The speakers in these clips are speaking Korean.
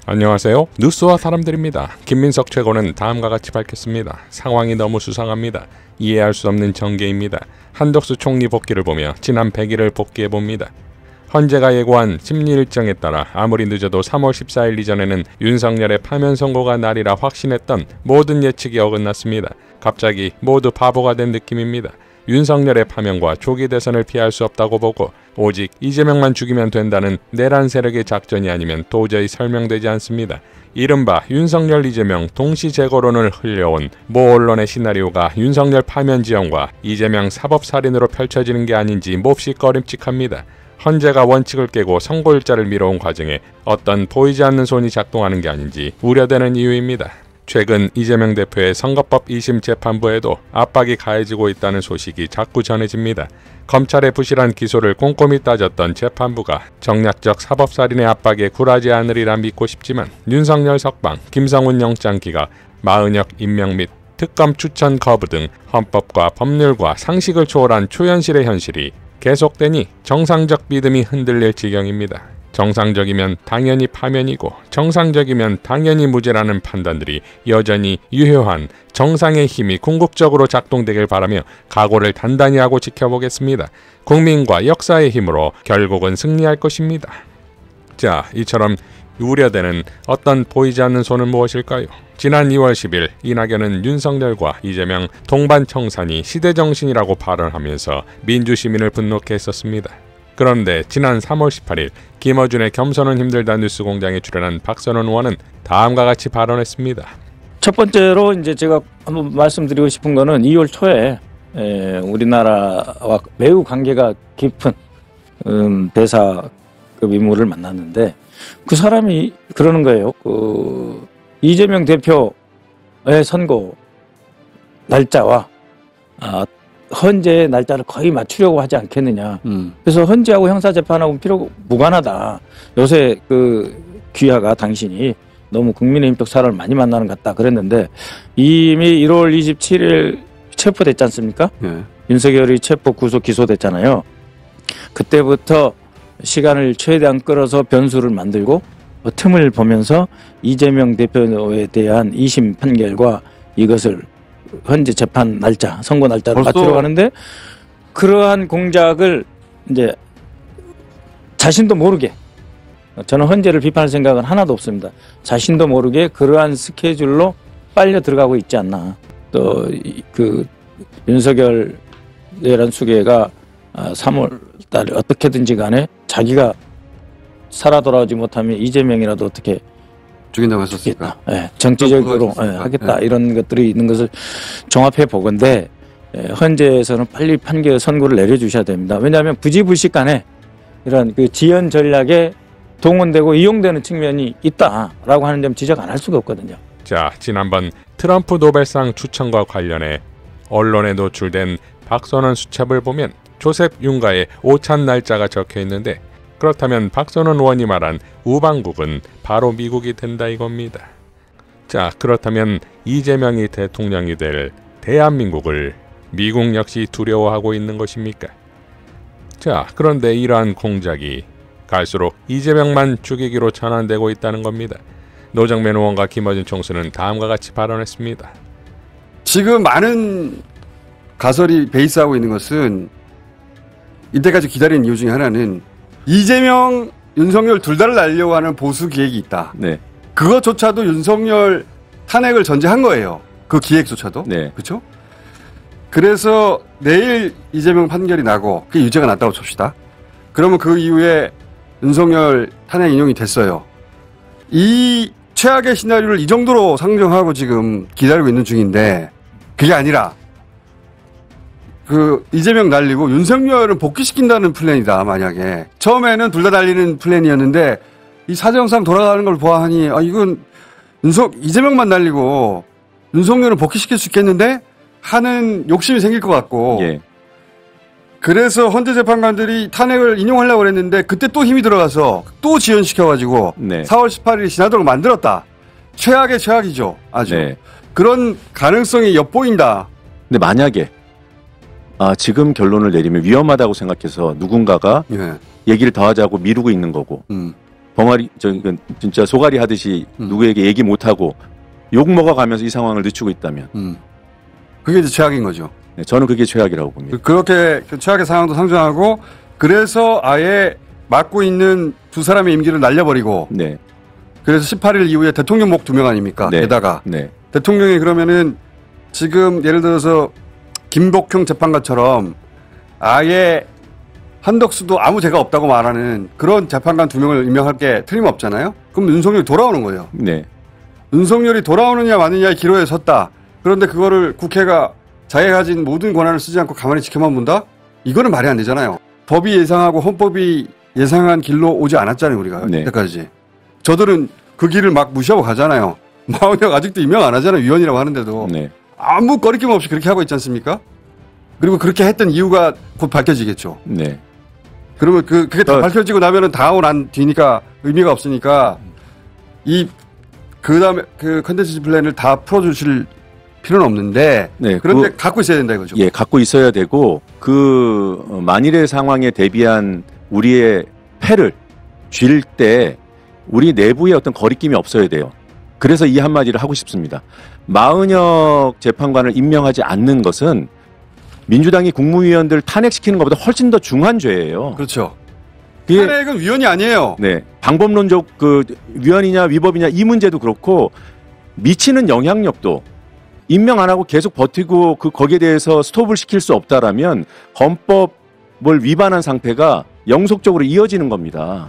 안녕하세요. 뉴스와 사람들입니다. 김민석 최고는 다음과 같이 밝혔습니다. 상황이 너무 수상합니다. 이해할 수 없는 전개입니다. 한덕수 총리 복귀를 보며 지난 100일을 복귀해봅니다. 헌재가 예고한 심리 일정에 따라 아무리 늦어도 3월 14일 이전에는 윤석열의 파면 선고가 날이라 확신했던 모든 예측이 어긋났습니다. 갑자기 모두 바보가 된 느낌입니다. 윤석열의 파면과 조기 대선을 피할 수 없다고 보고 오직 이재명만 죽이면 된다는 내란 세력의 작전이 아니면 도저히 설명되지 않습니다. 이른바 윤석열 이재명 동시 제거론을 흘려온 모 언론의 시나리오가 윤석열 파면 지원과 이재명 사법살인으로 펼쳐지는 게 아닌지 몹시 꺼림칙합니다. 헌재가 원칙을 깨고 선고일자를 미뤄온 과정에 어떤 보이지 않는 손이 작동하는 게 아닌지 우려되는 이유입니다. 최근 이재명 대표의 선거법 2심 재판부에도 압박이 가해지고 있다는 소식이 자꾸 전해집니다. 검찰의 부실한 기소를 꼼꼼히 따졌던 재판부가 정략적 사법살인의 압박에 굴하지 않으리라 믿고 싶지만 윤석열 석방, 김성훈 영장 기각, 마은혁 임명 및 특검 추천 거부 등 헌법과 법률과 상식을 초월한 초현실의 현실이 계속되니 정상적 믿음이 흔들릴 지경입니다. 정상적이면 당연히 파면이고 정상적이면 당연히 무죄라는 판단들이 여전히 유효한 정상의 힘이 궁극적으로 작동되길 바라며 각오를 단단히 하고 지켜보겠습니다. 국민과 역사의 힘으로 결국은 승리할 것입니다. 자, 이처럼 우려되는 어떤 보이지 않는 손은 무엇일까요? 지난 2월 10일 이낙연은 윤석열과 이재명 동반 청산이 시대정신이라고 발언하면서 민주시민을 분노케 했었습니다. 그런데 지난 3월 18일 김어준의 겸손은 힘들다 뉴스공장에 출연한 박선원 의원은 다음과 같이 발언했습니다. 첫 번째로 이제 제가 한번 말씀드리고 싶은 거는 2월 초에 우리나라와 매우 관계가 깊은 대사급 인물을 만났는데 그 사람이 그러는 거예요. 이재명 대표의 선거 날짜와 헌재의 날짜를 거의 맞추려고 하지 않겠느냐. 그래서 헌재하고 형사재판하고 필요 무관하다. 요새 귀하가 당신이 너무 국민의힘 쪽 사람을 많이 만나는 것 같다 그랬는데 이미 1월 27일 체포됐지 않습니까? 윤석열이 체포 구속 기소됐잖아요. 그때부터 시간을 최대한 끌어서 변수를 만들고 틈을 보면서 이재명 대표에 대한 2심 판결과 이것을 현재 재판 날짜, 선고 날짜를 맞추려고 하는데 그러한 공작을 이제 자신도 모르게 저는 헌재를 비판할 생각은 하나도 없습니다. 자신도 모르게 그러한 스케줄로 빨려 들어가고 있지 않나. 또 윤석열 내란 수계가 3월 달에 어떻게든지 간에 자기가 살아 돌아오지 못하면 이재명이라도 어떻게 죽인다고 했었으니까. 네, 정치적으로 하겠다 이런 것들이 있는 것을 종합해 보건데 헌재에서는 빨리 판결 선고를 내려주셔야 됩니다. 왜냐하면 부지불식간에 이런 지연 전략에 동원되고 이용되는 측면이 있다라고 하는 점 지적 안 할 수가 없거든요. 자, 지난번 트럼프 노벨상 추천과 관련해 언론에 노출된 박선원 수첩을 보면 조셉 윤가의 오찬 날짜가 적혀 있는데 그렇다면 박선원 의원이 말한 우방국은 바로 미국이 된다 이겁니다. 자, 그렇다면 이재명이 대통령이 될 대한민국을 미국 역시 두려워하고 있는 것입니까? 자, 그런데 이러한 공작이 갈수록 이재명만 죽이기로 전환되고 있다는 겁니다. 노정면 의원과 김어준 총수는 다음과 같이 발언했습니다. 지금 많은 가설이 베이스하고 있는 것은 이때까지 기다린 이유 중에 하나는 이재명, 윤석열 둘 다를 날려고 하는 보수 기획이 있다. 네. 그것조차도 윤석열 탄핵을 전제한 거예요. 그 기획조차도. 네. 그렇죠? 그래서 내일 이재명 판결이 나고 그게 유죄가 났다고 칩시다. 그러면 그 이후에 윤석열 탄핵 인용이 됐어요. 이 최악의 시나리오를 이 정도로 상정하고 지금 기다리고 있는 중인데 그게 아니라 이재명 날리고 윤석열은 복귀시킨다는 플랜이다, 만약에. 처음에는 둘 다 날리는 플랜이었는데, 이 사정상 돌아가는 걸 보아하니, 이건 이재명만 날리고, 윤석열은 복귀시킬 수 있겠는데? 하는 욕심이 생길 것 같고. 예. 그래서 헌재 재판관들이 탄핵을 인용하려고 그랬는데, 그때 또 힘이 들어가서, 또 지연시켜가지고, 네. 4월 18일이 지나도록 만들었다. 최악의 최악이죠, 아주. 네. 그런 가능성이 엿보인다. 근데 만약에 지금 결론을 내리면 위험하다고 생각해서 누군가가 얘기를 더 하자고 미루고 있는 거고 벙아리 진짜 소가리 하듯이 누구에게 얘기 못하고 욕 먹어가면서 이 상황을 늦추고 있다면 그게 이제 최악인 거죠. 네, 저는 그게 최악이라고 봅니다. 그렇게 최악의 상황도 상정하고 그래서 아예 맡고 있는 두 사람의 임기를 날려버리고 네. 그래서 18일 이후에 대통령 목 2명 아닙니까? 네. 게다가 네. 대통령이 그러면은 지금 예를 들어서 김복형 재판관처럼 아예 한덕수도 아무 죄가 없다고 말하는 그런 재판관 2명을 임명할 게 틀림없잖아요. 그럼 윤석열이 돌아오는 거예요. 네. 윤석열이 돌아오느냐 마느냐의 기로에 섰다. 그런데 그거를 국회가 자기가 가진 모든 권한을 쓰지 않고 가만히 지켜만 본다? 이거는 말이 안 되잖아요. 법이 예상하고 헌법이 예상한 길로 오지 않았잖아요, 우리가. 네. 이때까지. 저들은 그 길을 막 무시하고 가잖아요. 마흔혁 아직도 임명 안 하잖아요. 위원이라고 하는데도. 네. 아무 꺼리낌 없이 그렇게 하고 있지 않습니까? 그리고 그렇게 했던 이유가 곧 밝혀지겠죠. 네. 그러면 그게 다 밝혀지고 나면은 다오 난 뒤니까 의미가 없으니까 그 다음에 그 컨텐츠 플랜을 다 풀어주실 필요는 없는데. 네. 그런데 갖고 있어야 된다 이거죠. 예, 갖고 있어야 되고 만일의 상황에 대비한 우리의 패를 쥘 때 우리 내부에 어떤 거리낌이 없어야 돼요. 그래서 이 한마디를 하고 싶습니다. 마은혁 재판관을 임명하지 않는 것은 민주당이 국무위원들 탄핵시키는 것보다 훨씬 더 중한 죄예요. 그렇죠. 탄핵은 위원이 아니에요. 네. 방법론적 위헌이냐 위법이냐 이 문제도 그렇고 미치는 영향력도 임명 안 하고 계속 버티고 거기에 대해서 스톱을 시킬 수 없다라면 헌법을 위반한 상태가 영속적으로 이어지는 겁니다.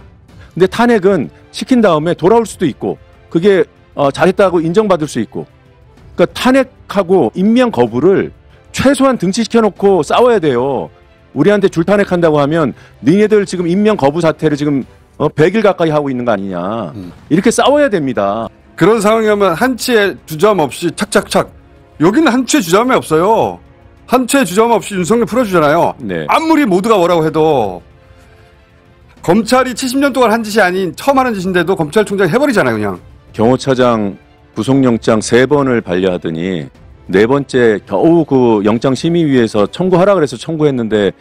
근데 탄핵은 시킨 다음에 돌아올 수도 있고 그게 잘했다고 인정받을 수 있고 그러니까 탄핵하고 임명 거부를 최소한 등치시켜놓고 싸워야 돼요. 우리한테 줄탄핵한다고 하면 너희들 지금 임명 거부 사태를 지금 100일 가까이 하고 있는 거 아니냐. 이렇게 싸워야 됩니다. 그런 상황이면 한치의 주저함 없이 착착착. 여기는 한치의 주저함이 없어요. 한치의 주저함 없이 윤석열 풀어주잖아요. 네. 아무리 모두가 뭐라고 해도 검찰이 70년 동안 한 짓이 아닌 처음 하는 짓인데도 검찰총장이 해버리잖아요. 그냥. 경호처장 구속영장 3번을 반려하더니 4번째 겨우 그 영장심의위에서 청구하라 그래서 청구했는데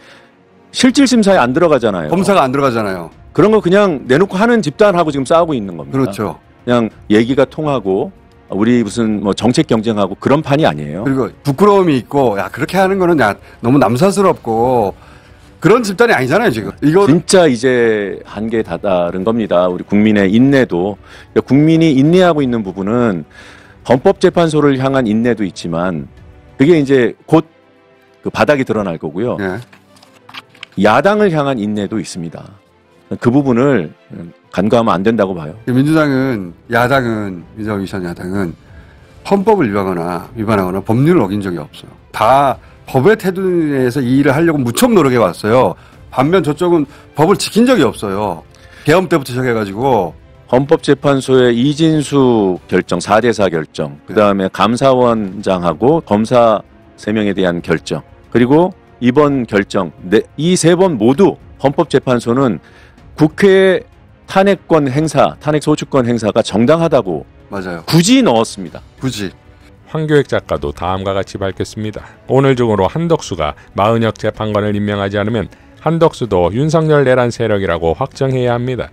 실질심사에 안 들어가잖아요. 검사가 안 들어가잖아요. 그런 거 그냥 내놓고 하는 집단하고 지금 싸우고 있는 겁니다. 그렇죠. 그냥 얘기가 통하고 우리 무슨 뭐 정책 경쟁하고 그런 판이 아니에요. 그리고 부끄러움이 있고 야 그렇게 하는 거는 야 너무 남사스럽고 그런 집단이 아니잖아요 지금. 이거 진짜 이제 한계에 다다른 겁니다. 우리 국민의 인내도. 국민이 인내하고 있는 부분은 헌법재판소를 향한 인내도 있지만 그게 이제 곧 그 바닥이 드러날 거고요. 네. 야당을 향한 인내도 있습니다. 그 부분을 간과하면 안 된다고 봐요. 민주당은 민주당 야당은 헌법을 위반하거나 법률을 어긴 적이 없어요. 다 법의 테두리에서 이 일을 하려고 무척 노력해 왔어요. 반면 저쪽은 법을 지킨 적이 없어요. 계엄 때부터 시작해가지고. 헌법재판소의 이진수 결정, 4대4 결정, 그다음에 감사원장하고 검사 3명에 대한 결정, 그리고 이번 결정, 이 3번 모두 헌법재판소는 국회의 탄핵권 행사, 탄핵소추권 행사가 정당하다고 맞아요. 굳이 넣었습니다. 굳이. 황교익 작가도 다음과 같이 밝혔습니다. 오늘 중으로 한덕수가 마은혁 재판관을 임명하지 않으면 한덕수도 윤석열 내란 세력이라고 확정해야 합니다.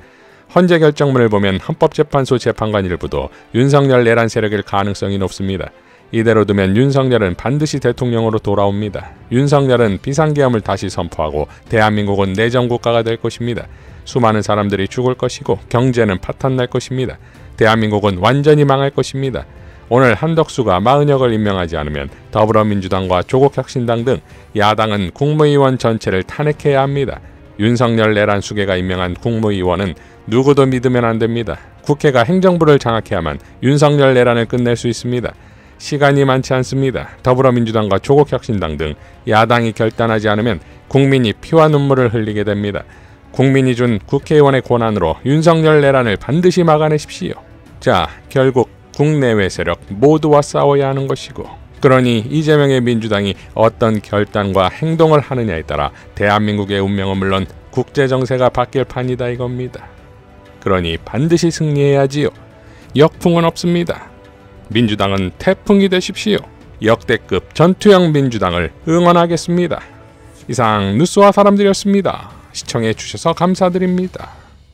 헌재 결정문을 보면 헌법재판소 재판관 일부도 윤석열 내란 세력일 가능성이 높습니다. 이대로 두면 윤석열은 반드시 대통령으로 돌아옵니다. 윤석열은 비상계엄을 다시 선포하고 대한민국은 내정국가가 될 것입니다. 수많은 사람들이 죽을 것이고 경제는 파탄날 것입니다. 대한민국은 완전히 망할 것입니다. 오늘 한덕수가 마은혁을 임명하지 않으면 더불어민주당과 조국혁신당 등 야당은 국무위원 전체를 탄핵해야 합니다. 윤석열 내란 수괴가 임명한 국무위원은 누구도 믿으면 안 됩니다. 국회가 행정부를 장악해야만 윤석열 내란을 끝낼 수 있습니다. 시간이 많지 않습니다. 더불어민주당과 조국혁신당 등 야당이 결단하지 않으면 국민이 피와 눈물을 흘리게 됩니다. 국민이 준 국회의원의 권한으로 윤석열 내란을 반드시 막아내십시오. 자, 결국 국내외 세력 모두와 싸워야 하는 것이고, 그러니 이재명의 민주당이 어떤 결단과 행동을 하느냐에 따라 대한민국의 운명은 물론 국제정세가 바뀔 판이다 이겁니다. 그러니 반드시 승리해야지요. 역풍은 없습니다. 민주당은 태풍이 되십시오. 역대급 전투형 민주당을 응원하겠습니다. 이상 뉴스와 사람들이었습니다. 시청해 주셔서 감사드립니다.